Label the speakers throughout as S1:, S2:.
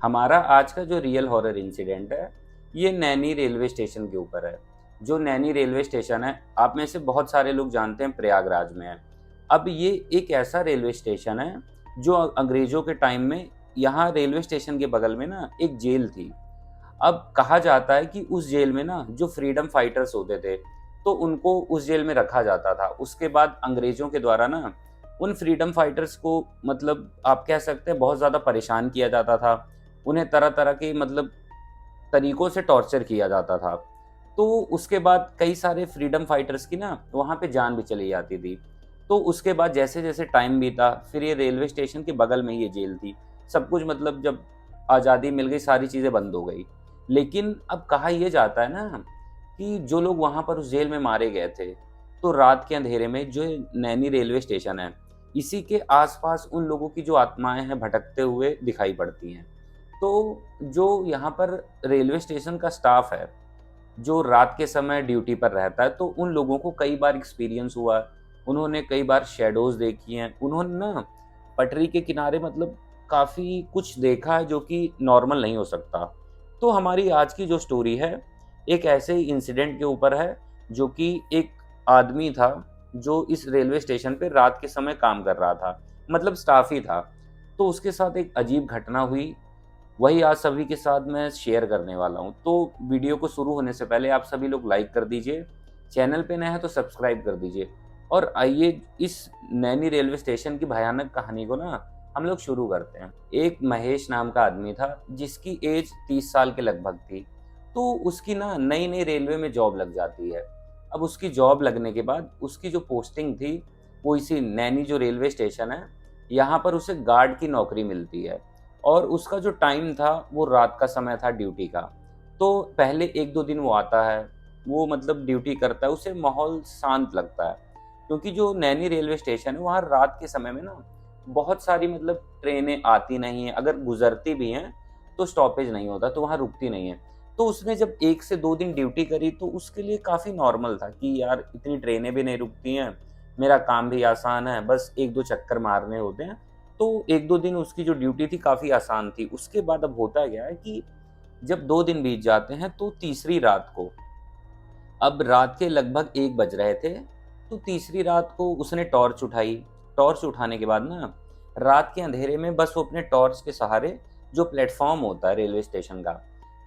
S1: हमारा आज का जो रियल हॉरर इंसिडेंट है, ये नैनी रेलवे स्टेशन के ऊपर है। जो नैनी रेलवे स्टेशन है, आप में से बहुत सारे लोग जानते हैं प्रयागराज में है। अब ये एक ऐसा रेलवे स्टेशन है, जो अंग्रेज़ों के टाइम में यहाँ रेलवे स्टेशन के बगल में ना एक जेल थी। अब कहा जाता है कि उस जेल में ना जो फ्रीडम फाइटर्स होते थे, तो उनको उस जेल में रखा जाता था। उसके बाद अंग्रेज़ों के द्वारा ना उन फ्रीडम फाइटर्स को मतलब आप कह सकते हैं बहुत ज़्यादा परेशान किया जाता था। उन्हें तरह-तरह के मतलब तरीकों से टॉर्चर किया जाता था। तो उसके बाद कई सारे फ्रीडम फाइटर्स की ना वहाँ पे जान भी चली जाती थी। तो उसके बाद जैसे-जैसे टाइम बीता, फिर ये रेलवे स्टेशन के बगल में ये जेल थी। सब कुछ मतलब जब आज़ादी मिल गई, सारी चीज़ें बंद हो गई। लेकिन अब कहा ये जाता है ना कि जो लोग वहाँ पर उस जेल में मारे गए थे, तो रात के अंधेरे में जो नैनी रेलवे स्टेशन है, इसी के आस-पास उन लोगों की जो आत्माएँ हैं भटकते हुए दिखाई पड़ती हैं। तो जो यहाँ पर रेलवे स्टेशन का स्टाफ है, जो रात के समय ड्यूटी पर रहता है, तो उन लोगों को कई बार एक्सपीरियंस हुआ है। उन्होंने कई बार शैडोज़ देखी हैं। उन्होंने ना पटरी के किनारे मतलब काफ़ी कुछ देखा है जो कि नॉर्मल नहीं हो सकता। तो हमारी आज की जो स्टोरी है, एक ऐसे ही इंसिडेंट के ऊपर है, जो कि एक आदमी था, जो इस रेलवे स्टेशन पे रात के समय काम कर रहा था, मतलब स्टाफ ही था। तो उसके साथ एक अजीब घटना हुई, वही आज सभी के साथ मैं शेयर करने वाला हूँ। तो वीडियो को शुरू होने से पहले आप सभी लोग लाइक कर दीजिए, चैनल पे नए हैं तो सब्सक्राइब कर दीजिए और आइए इस नैनी रेलवे स्टेशन की भयानक कहानी को ना हम लोग शुरू करते हैं। एक महेश नाम का आदमी था जिसकी एज 30 साल के लगभग थी। तो उसकी ना नई-नई रेलवे में जॉब लग जाती है। अब उसकी जॉब लगने के बाद उसकी जो पोस्टिंग थी, वो इसी नैनी जो रेलवे स्टेशन है, यहाँ पर उसे गार्ड की नौकरी मिलती है। और उसका जो टाइम था वो रात का समय था ड्यूटी का। तो पहले 1-2 दिन वो आता है, वो मतलब ड्यूटी करता है, उसे माहौल शांत लगता है। क्योंकि जो नैनी रेलवे स्टेशन है वहाँ रात के समय में ना बहुत सारी मतलब ट्रेनें आती नहीं हैं, अगर गुज़रती भी हैं तो स्टॉपेज नहीं होता, तो वहाँ रुकती नहीं हैं। तो उसने जब 1 से 2 दिन ड्यूटी करी तो उसके लिए काफ़ी नॉर्मल था कि यार इतनी ट्रेनें भी नहीं रुकती हैं, मेरा काम भी आसान है, बस 1-2 चक्कर मारने होते हैं। तो 1-2 दिन उसकी जो ड्यूटी थी काफ़ी आसान थी। उसके बाद अब होता क्या है कि जब 2 दिन बीत जाते हैं तो तीसरी रात को, अब रात के लगभग 1 बज रहे थे, तो तीसरी रात को उसने टॉर्च उठाई। टॉर्च उठाने के बाद ना रात के अंधेरे में बस वो अपने टॉर्च के सहारे जो प्लेटफ़ॉर्म होता है रेलवे स्टेशन का,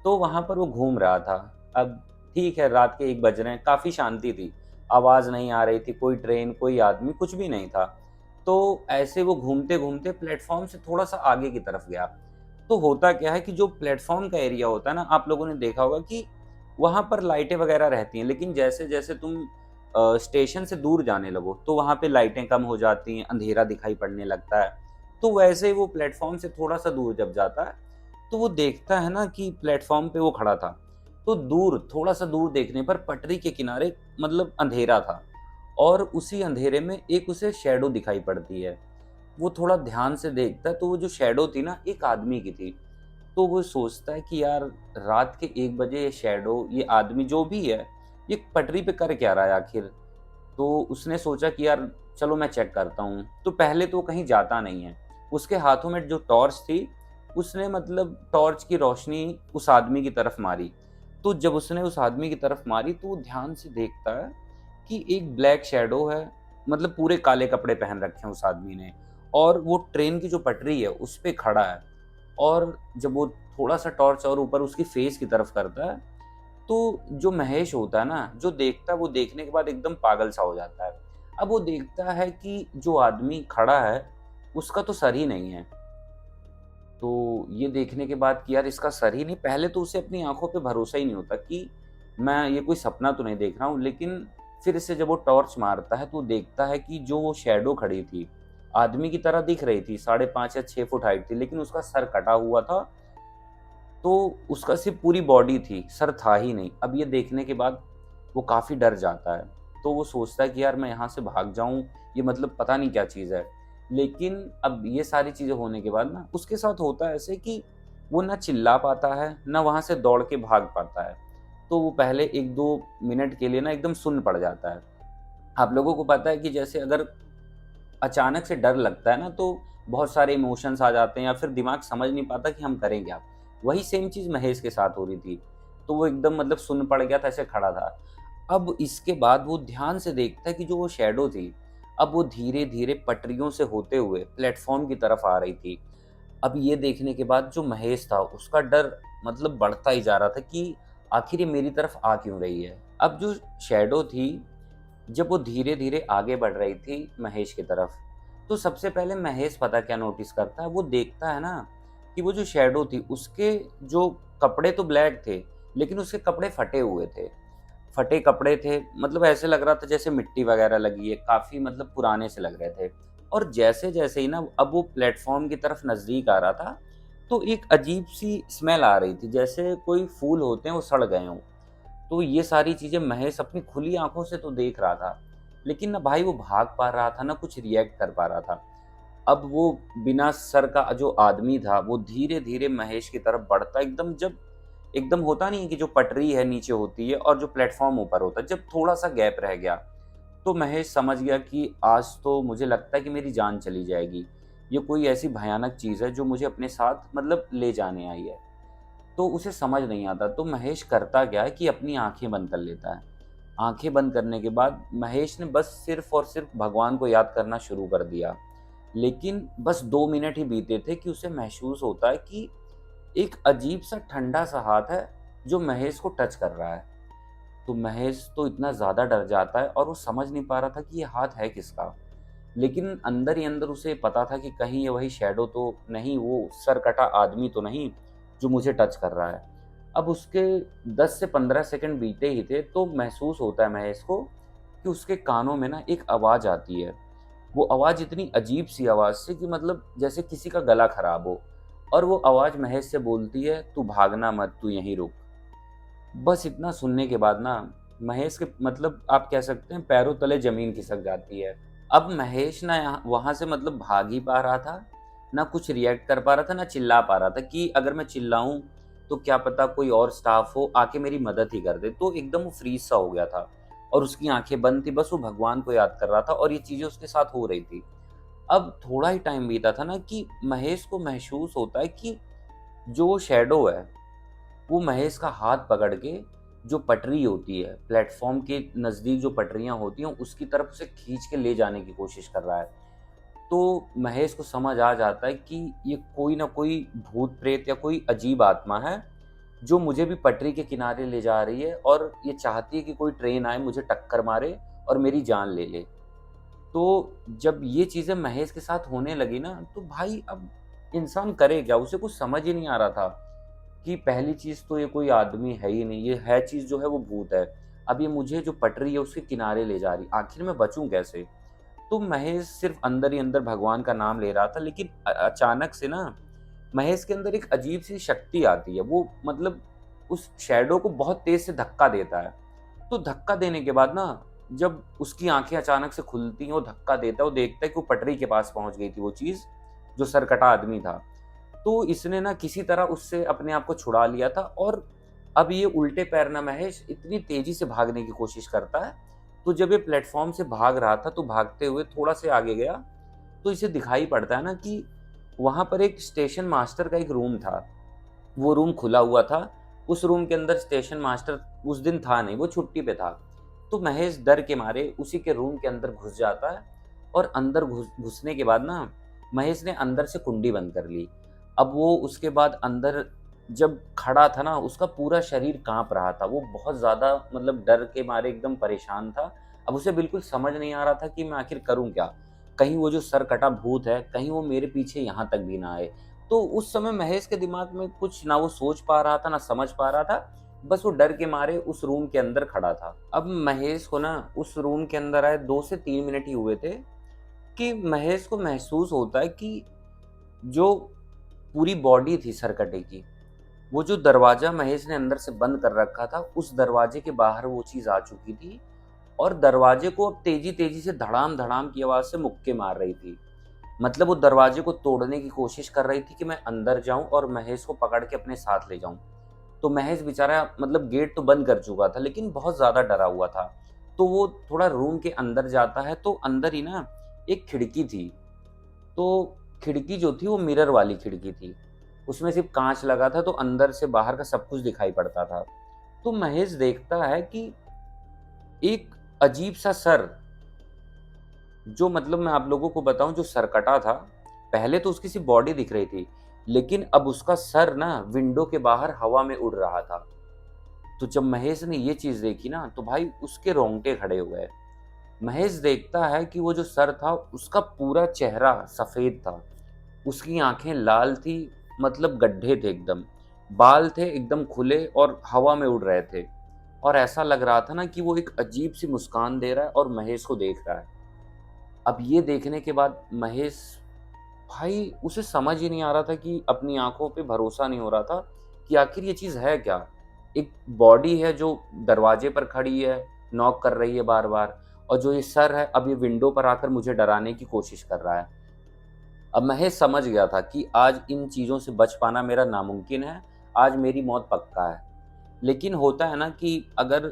S1: तो वहाँ पर वो घूम रहा था। अब ठीक है, रात के 1 बज रहे हैं, काफ़ी शांति थी। आवाज़ नहीं आ रही थी, कोई ट्रेन, कोई आदमी, कुछ भी नहीं था। तो ऐसे वो घूमते-घूमते प्लेटफ़ॉर्म से थोड़ा-सा आगे की तरफ गया। तो होता क्या है कि जो प्लेटफ़ॉर्म का एरिया होता है ना, आप लोगों ने देखा होगा कि वहाँ पर लाइटें वग़ैरह रहती हैं, लेकिन जैसे-जैसे तुम स्टेशन से दूर जाने लगो, तो वहाँ पे लाइटें कम हो जाती हैं, अंधेरा दिखाई पड़ने लगता है। तो वैसे ही वो प्लेटफ़ॉर्म से थोड़ा-सा दूर जब जाता है, तो वो देखता है ना कि प्लेटफ़ॉर्म पे वो खड़ा था। तो दूर, थोड़ा-सा दूर देखने पर पटरी के किनारे मतलब अंधेरा था और उसी अंधेरे में एक उसे शैडो दिखाई पड़ती है। वो थोड़ा ध्यान से देखता है, तो वो जो शैडो थी ना, एक आदमी की थी। तो वो सोचता है कि यार रात के 1 बजे ये शैडो, ये आदमी जो भी है, ये पटरी पे कर क्या रहा है आखिर? तो उसने सोचा कि यार चलो मैं चेक करता हूँ। तो पहले तो वो कहीं जाता नहीं है। उसके हाथों में जो टॉर्च थी, उसने मतलब टॉर्च की रोशनी उस आदमी की तरफ मारी। तो जब उसने उस आदमी की तरफ मारी तो वो ध्यान से देखता है कि एक ब्लैक शैडो है, मतलब पूरे काले कपड़े पहन रखे हैं उस आदमी ने और वो ट्रेन की जो पटरी है, उस पे खड़ा है। और जब वो थोड़ा-सा टॉर्च और ऊपर उसकी फेस की तरफ करता है, तो जो महेश होता है ना, जो देखता है वो देखने के बाद एकदम पागल-सा हो जाता है। अब वो देखता है कि जो आदमी खड़ा है, उसका तो सर ही नहीं है। तो ये देखने के बाद कि यार इसका सर ही नहीं, पहले तो उसे अपनी आँखों पे भरोसा ही नहीं होता कि मैं ये कोई सपना तो नहीं देख रहा हूँ। लेकिन फिर से जब वो टॉर्च मारता है तो देखता है कि जो वो शैडो खड़ी थी, आदमी की तरह दिख रही थी, 5.5 या 6 फुट हाइट थी, लेकिन उसका सर कटा हुआ था। तो उसका सिर्फ़ पूरी बॉडी थी, सर था ही नहीं। अब ये देखने के बाद वो काफ़ी डर जाता है। तो वो सोचता है कि यार मैं यहाँ से भाग जाऊँ, ये मतलब पता नहीं क्या चीज़ है। लेकिन अब ये सारी चीज़ें होने के बाद ना उसके साथ होता है ऐसे कि वो ना चिल्ला पाता है, ना वहाँ से दौड़ के भाग पाता है। तो वो पहले 1-2 मिनट के लिए ना एकदम सुन्न पड़ जाता है। आप लोगों को पता है कि जैसे अगर अचानक से डर लगता है ना, तो बहुत सारे इमोशंस आ जाते हैं या फिर दिमाग समझ नहीं पाता कि हम करें क्या। वही सेम चीज़ महेश के साथ हो रही थी। तो वो एकदम मतलब सुन्न पड़ गया था, ऐसे खड़ा था। अब इसके बाद वो ध्यान से देखता है कि जो वो शैडो थी, अब वो धीरे-धीरे पटरियों से होते हुए प्लेटफ़ॉर्म की तरफ आ रही थी। अब ये देखने के बाद जो महेश था, उसका डर मतलब बढ़ता ही जा रहा था कि आखिर ये मेरी तरफ आ क्यों रही है। अब जो शैडो थी, जब वो धीरे-धीरे आगे बढ़ रही थी महेश की तरफ, तो सबसे पहले महेश पता क्या नोटिस करता है, वो देखता है ना कि वो जो शैडो थी, उसके जो कपड़े तो ब्लैक थे, लेकिन उसके कपड़े फटे हुए थे। फटे कपड़े थे, मतलब ऐसे लग रहा था जैसे मिट्टी वगैरह लगी है, काफ़ी मतलब पुराने से लग रहे थे। और जैसे-जैसे ही ना अब वो प्लेटफ़ॉर्म की तरफ नज़दीक आ रहा था, तो एक अजीब-सी स्मेल आ रही थी, जैसे कोई फूल होते हैं वो सड़ गए हों। तो ये सारी चीज़ें महेश अपनी खुली आँखों से तो देख रहा था, लेकिन ना भाई वो भाग पा रहा था, ना कुछ रिएक्ट कर पा रहा था। अब वो बिना सर का जो आदमी था, वो धीरे-धीरे महेश की तरफ बढ़ता एकदम, जब एकदम होता नहीं है कि जो पटरी है नीचे होती है और जो प्लेटफ़ॉर्म ऊपर होता है, जब थोड़ा-सा गैप रह गया, तो महेश समझ गया कि आज तो मुझे लगता है कि मेरी जान चली जाएगी। ये कोई ऐसी भयानक चीज़ है जो मुझे अपने साथ मतलब ले जाने आई है। तो उसे समझ नहीं आता, तो महेश करता क्या है कि अपनी आँखें बंद कर लेता है। आँखें बंद करने के बाद महेश ने बस सिर्फ़ और सिर्फ़ भगवान को याद करना शुरू कर दिया। लेकिन बस 2 मिनट ही बीते थे कि उसे महसूस होता है कि एक अजीब-सा ठंडा-सा हाथ है, जो महेश को टच कर रहा है। तो महेश तो इतना ज़्यादा डर जाता है और वो समझ नहीं पा रहा था कि ये हाथ है किसका। लेकिन अंदर ही अंदर उसे पता था कि कहीं ये वही शैडो तो नहीं, वो सरकटा आदमी तो नहीं, जो मुझे टच कर रहा है। अब उसके 10 से 15 सेकंड बीते ही थे, तो महसूस होता है महेश को कि उसके कानों में ना एक आवाज़ आती है। वो आवाज़ इतनी अजीब-सी आवाज़ थी कि मतलब जैसे किसी का गला खराब हो, और वो आवाज़ महेश से बोलती है, "तू भागना मत, तू यहीं रुक।" बस इतना सुनने के बाद ना महेश के मतलब आप कह सकते हैं पैरों तले ज़मीन खिसक जाती है। अब महेश ना यहाँ वहाँ से मतलब भाग ही पा रहा था, ना कुछ रिएक्ट कर पा रहा था, ना चिल्ला पा रहा था कि अगर मैं चिल्लाऊँ तो क्या पता कोई और स्टाफ हो आके मेरी मदद ही कर दे। तो एकदम वो फ्रीज़ सा हो गया था और उसकी आँखें बंद थी, बस वो भगवान को याद कर रहा था और ये चीज़ें उसके साथ हो रही थी। अब थोड़ा ही टाइम बीता था ना कि महेश को महसूस होता है कि जो शैडो है, वो महेश का हाथ पकड़ के जो पटरी होती है, प्लेटफ़ॉर्म के नज़दीक जो पटरियाँ होती हैं, उसकी तरफ उसे खींच के ले जाने की कोशिश कर रहा है। तो महेश को समझ आ जाता है कि ये कोई न कोई भूत-प्रेत या कोई अजीब आत्मा है, जो मुझे भी पटरी के किनारे ले जा रही है और ये चाहती है कि कोई ट्रेन आए, मुझे टक्कर मारे और मेरी जान ले ले। तो जब ये चीज़ें महेश के साथ होने लगी ना, तो भाई अब इंसान करे क्या? उसे कुछ समझ ही नहीं आ रहा था कि पहली चीज़ तो ये कोई आदमी है ही नहीं, ये है चीज़ जो है वो भूत है। अब ये मुझे जो पटरी है उसके किनारे ले जा रही, आखिर मैं बचूँ कैसे? तो महेश सिर्फ़ अंदर ही अंदर भगवान का नाम ले रहा था, लेकिन अचानक से ना महेश के अंदर एक अजीब-सी शक्ति आती है। वो मतलब उस शैडो को बहुत तेज़ से धक्का देता है। तो धक्का देने के बाद ना, जब उसकी आँखें अचानक से खुलती हैं, वो धक्का देता है, वो देखता है कि वो पटरी के पास पहुँच गई थी वो चीज़, जो सरकटा आदमी था। तो इसने ना किसी तरह उससे अपने आप को छुड़ा लिया था और अब ये उल्टे पैर ना महेश इतनी तेज़ी से भागने की कोशिश करता है। तो जब ये प्लेटफ़ॉर्म से भाग रहा था, तो भागते हुए थोड़ा से आगे गया, तो इसे दिखाई पड़ता है ना कि वहाँ पर एक स्टेशन मास्टर का एक रूम था। वो रूम खुला हुआ था। उस रूम के अंदर स्टेशन मास्टर उस दिन था नहीं, वो छुट्टी पे था। तो महेश डर के मारे उसी के रूम के अंदर घुस जाता है और अंदर घुसने के बाद ना महेश ने अंदर से कुंडी बंद कर ली। अब वो उसके बाद अंदर जब खड़ा था ना, उसका पूरा शरीर काँप रहा था। वो बहुत ज़्यादा मतलब डर के मारे एकदम परेशान था। अब उसे बिल्कुल समझ नहीं आ रहा था कि मैं आखिर करूँ क्या? कहीं वो जो सरकटा भूत है, कहीं वो मेरे पीछे यहाँ तक भी ना आए। तो उस समय महेश के दिमाग में कुछ ना वो सोच पा रहा था, ना समझ पा रहा था। बस वो डर के मारे उस रूम के अंदर खड़ा था। अब महेश को ना उस रूम के अंदर आए 2 से 3 मिनट ही हुए थे कि महेश को महसूस होता है कि जो पूरी बॉडी थी सरकटे की, वो जो दरवाज़ा महेश ने अंदर से बंद कर रखा था, उस दरवाजे के बाहर वो चीज़ आ चुकी थी और दरवाजे को अब तेज़ी-तेज़ी से धड़ाम-धड़ाम की आवाज़ से मुक्के मार रही थी। मतलब वो दरवाजे को तोड़ने की कोशिश कर रही थी कि मैं अंदर जाऊँ और महेश को पकड़ के अपने साथ ले जाऊँ। तो महेश बेचारा मतलब गेट तो बंद कर चुका था, लेकिन बहुत ज़्यादा डरा हुआ था। तो वो थोड़ा रूम के अंदर जाता है, तो अंदर ही ना एक खिड़की थी। तो खिड़की जो थी वो मिरर वाली खिड़की थी। उसमें सिर्फ़ काँच लगा था, तो अंदर से बाहर का सब कुछ दिखाई पड़ता था। तो महेश देखता है कि एक अजीब-सा सर, जो मतलब मैं आप लोगों को बताऊँ, जो सरकटा था, पहले तो उसकी सिर्फ़ बॉडी दिख रही थी, लेकिन अब उसका सर ना विंडो के बाहर हवा में उड़ रहा था। तो जब महेश ने ये चीज़ देखी ना, तो भाई उसके रोंगटे खड़े हो गए। महेश देखता है कि वो जो सर था, उसका पूरा चेहरा सफ़ेद था। उसकी आँखें लाल थी, मतलब गड्ढे थे एकदम। बाल थे एकदम खुले और हवा में उड़ रहे थे। और ऐसा लग रहा था ना कि वो एक अजीब-सी मुस्कान दे रहा है और महेश को देख रहा है। अब ये देखने के बाद महेश, भाई उसे समझ ही नहीं आ रहा था, कि अपनी आँखों पे भरोसा नहीं हो रहा था कि आखिर ये चीज़ है क्या? एक बॉडी है जो दरवाजे पर खड़ी है, नॉक कर रही है बार-बार, और जो ये सर है, अब ये विंडो पर आकर मुझे डराने की कोशिश कर रहा है। अब महेश समझ गया था कि आज इन चीज़ों से बच पाना मेरा नामुमकिन है, आज मेरी मौत पक्का है। लेकिन होता है ना कि अगर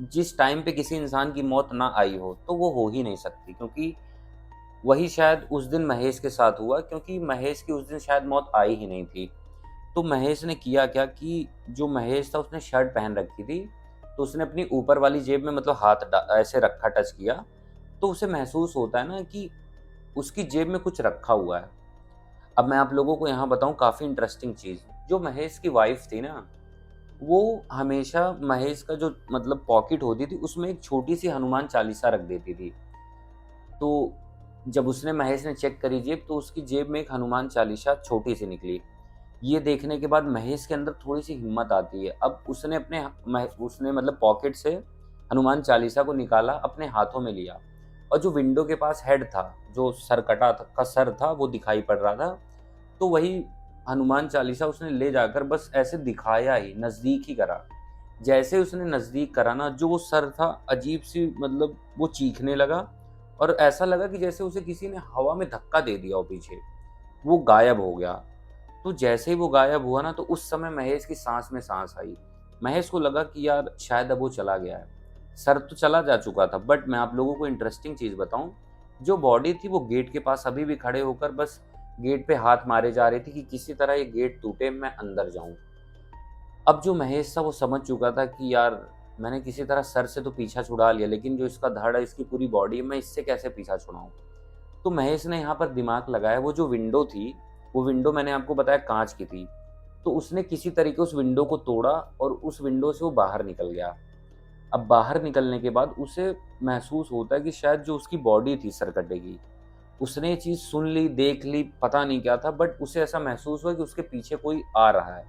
S1: जिस टाइम पे किसी इंसान की मौत ना आई हो, तो वो हो ही नहीं सकती, क्योंकि वही शायद उस दिन महेश के साथ हुआ, क्योंकि महेश की उस दिन शायद मौत आई ही नहीं थी। तो महेश ने किया क्या कि जो महेश था उसने शर्ट पहन रखी थी, तो उसने अपनी ऊपर वाली जेब में मतलब हाथ ऐसे रखा, टच किया, तो उसे महसूस होता है ना कि उसकी जेब में कुछ रखा हुआ है। अब मैं आप लोगों को यहाँ बताऊँ काफ़ी इंटरेस्टिंग चीज़, जो महेश की वाइफ़ थी ना, वो हमेशा महेश का जो मतलब पॉकेट होती थी, उसमें एक छोटी-सी हनुमान चालीसा रख देती थी। तो जब उसने महेश ने चेक करी जेब, तो उसकी जेब में एक हनुमान चालीसा छोटी-सी निकली। ये देखने के बाद महेश के अंदर थोड़ी-सी हिम्मत आती है। अब उसने अपने उसने मतलब पॉकेट से हनुमान चालीसा को निकाला, अपने हाथों में लिया, और जो विंडो के पास हेड था, जो सरकटा का सर था, वो दिखाई पड़ रहा था। तो वही हनुमान चालीसा उसने ले जाकर बस ऐसे दिखाया ही, नज़दीक ही करा। जैसे उसने नज़दीक करा ना, जो वो सर था, अजीब-सी मतलब वो चीखने लगा, और ऐसा लगा कि जैसे उसे किसी ने हवा में धक्का दे दिया हो पीछे। वो गायब हो गया। तो जैसे ही वो गायब हुआ ना, तो उस समय महेश की साँस में साँस आई। महेश को लगा कि यार शायद अब वो चला गया है। सर तो चला जा चुका था, बट मैं आप लोगों को इंटरेस्टिंग चीज़ बताऊँ, जो बॉडी थी वो गेट के पास अभी भी खड़े होकर बस गेट पे हाथ मारे जा रही थी कि किसी तरह ये गेट टूटे, मैं अंदर जाऊँ। अब जो महेश था वो समझ चुका था कि यार मैंने किसी तरह सर से तो पीछा छुड़ा लिया, लेकिन जो इसका धड़ है, इसकी पूरी बॉडी है, मैं इससे कैसे पीछा छुड़ाऊँ? तो महेश ने यहाँ पर दिमाग लगाया, वो जो विंडो थी, वो विंडो मैंने आपको बताया काँच की थी। तो उसने किसी तरीके उस विंडो को तोड़ा और उस विंडो से वो बाहर निकल गया। अब बाहर निकलने के बाद उसे महसूस होता है कि शायद जो उसकी बॉडी थी सरकटे की, उसने ये चीज़ सुन ली, देख ली, पता नहीं क्या था, बट उसे ऐसा महसूस हुआ कि उसके पीछे कोई आ रहा है।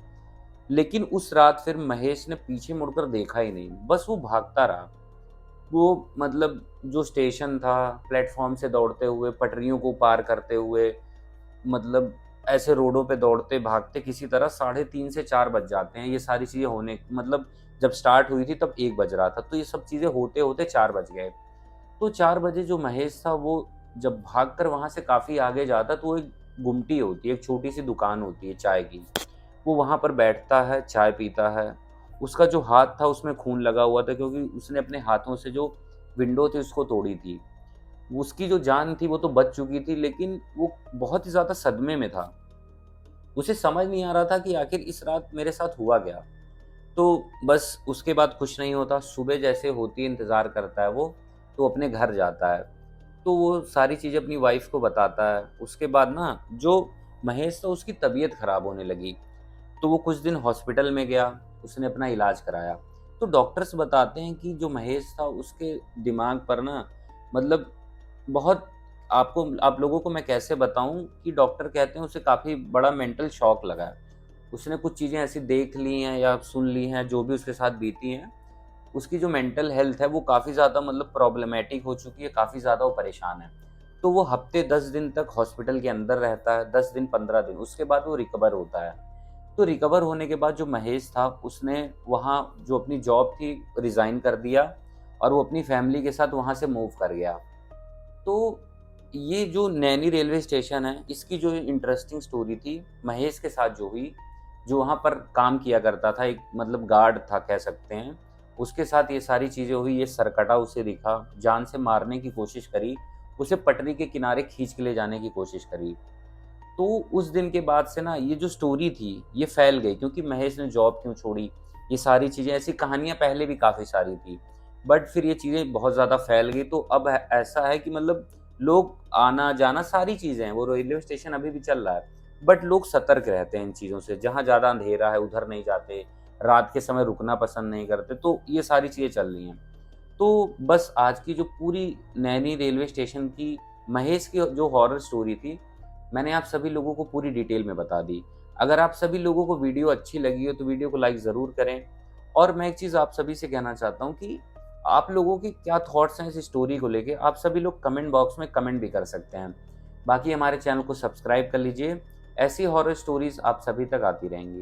S1: लेकिन उस रात फिर महेश ने पीछे मुड़कर देखा ही नहीं, बस वो भागता रहा। वो मतलब जो स्टेशन था, प्लेटफ़ॉर्म से दौड़ते हुए, पटरियों को पार करते हुए, मतलब ऐसे रोडों पे दौड़ते, भागते किसी तरह 3:30 से 4 बज जाते हैं। ये सारी चीज़ें होने मतलब जब स्टार्ट हुई थी तब 1 बज रहा था, तो ये सब चीज़ें होते-होते 4 बज गए। तो 4 बजे जो महेश था, वो जब भागकर वहाँ से काफ़ी आगे जाता, तो वो एक गुमटी होती है, एक छोटी-सी दुकान होती है चाय की। वो वहाँ पर बैठता है, चाय पीता है। उसका जो हाथ था उसमें खून लगा हुआ था, क्योंकि उसने अपने हाथों से जो विंडो थी उसको तोड़ी थी। उसकी जो जान थी वो तो बच चुकी थी, लेकिन वो बहुत ही ज़्यादा सदमे में था। उसे समझ नहीं आ रहा था कि आखिर इस रात मेरे साथ हुआ क्या? तो बस उसके बाद खुश नहीं होता, सुबह जैसे होती है इंतज़ार करता है वो, तो अपने घर जाता है। तो वो सारी चीज़ें अपनी वाइफ़ को बताता है। उसके बाद ना जो महेश था उसकी तबीयत ख़राब होने लगी। तो वो कुछ दिन हॉस्पिटल में गया, उसने अपना इलाज कराया। तो डॉक्टर्स बताते हैं कि जो महेश था उसके दिमाग पर ना मतलब बहुत, आप लोगों को मैं कैसे बताऊँ कि डॉक्टर कहते हैं उसे काफ़ी बड़ा मेंटल शॉक लगा है। उसने कुछ चीज़ें ऐसी देख ली हैं या सुन ली हैं, जो भी उसके साथ बीती हैं, उसकी जो मेंटल हेल्थ है वो काफ़ी ज़्यादा मतलब प्रॉब्लमैटिक हो चुकी है, काफ़ी ज़्यादा वो परेशान है। तो वो हफ़्ते 10 दिन तक हॉस्पिटल के अंदर रहता है, 10 दिन 15 दिन, उसके बाद वो रिकवर होता है। तो रिकवर होने के बाद जो महेश था, उसने वहाँ जो अपनी जॉब थी रिज़ाइन कर दिया, और वो अपनी फैमिली के साथ वहाँ से मूव कर गया। तो ये जो नैनी रेलवे स्टेशन है, इसकी जो इंटरेस्टिंग स्टोरी थी, महेश के साथ जो हुई, जो वहाँ पर काम किया करता था, एक मतलब गार्ड था कह सकते हैं, उसके साथ ये सारी चीज़ें हुई, ये सरकटा उसे दिखा, जान से मारने की कोशिश करी, उसे पटरी के किनारे खींच के ले जाने की कोशिश करी। तो उस दिन के बाद से ना ये जो स्टोरी थी ये फैल गई, क्योंकि महेश ने जॉब क्यों छोड़ी, ये सारी चीज़ें, ऐसी कहानियाँ पहले भी काफ़ी सारी थी। बट फिर ये चीज़ें बहुत ज़्यादा फैल गई, तो अब ऐसा है कि मतलब लोग आना-जाना सारी चीज़ें हैं, वो रेलवे स्टेशन अभी भी चल रहा है। बट लोग सतर्क रहते हैं इन चीज़ों से, जहाँ ज़्यादा अंधेरा है उधर नहीं जाते, रात के समय रुकना पसंद नहीं करते, तो ये सारी चीज़ें चल रही हैं। तो बस आज की जो पूरी नैनी रेलवे स्टेशन की महेश की जो हॉरर स्टोरी थी, मैंने आप सभी लोगों को पूरी डिटेल में बता दी। अगर आप सभी लोगों को वीडियो अच्छी लगी हो तो वीडियो को लाइक ज़रूर करें। और मैं एक चीज़ आप सभी से कहना चाहता हूँ कि आप लोगों के क्या थॉट्स हैं इस स्टोरी को लेके, आप सभी लोग कमेंट बॉक्स में कमेंट भी कर सकते हैं। बाकी हमारे चैनल को सब्सक्राइब कर लीजिए, ऐसी हॉरर स्टोरीज़ आप सभी तक आती रहेंगी।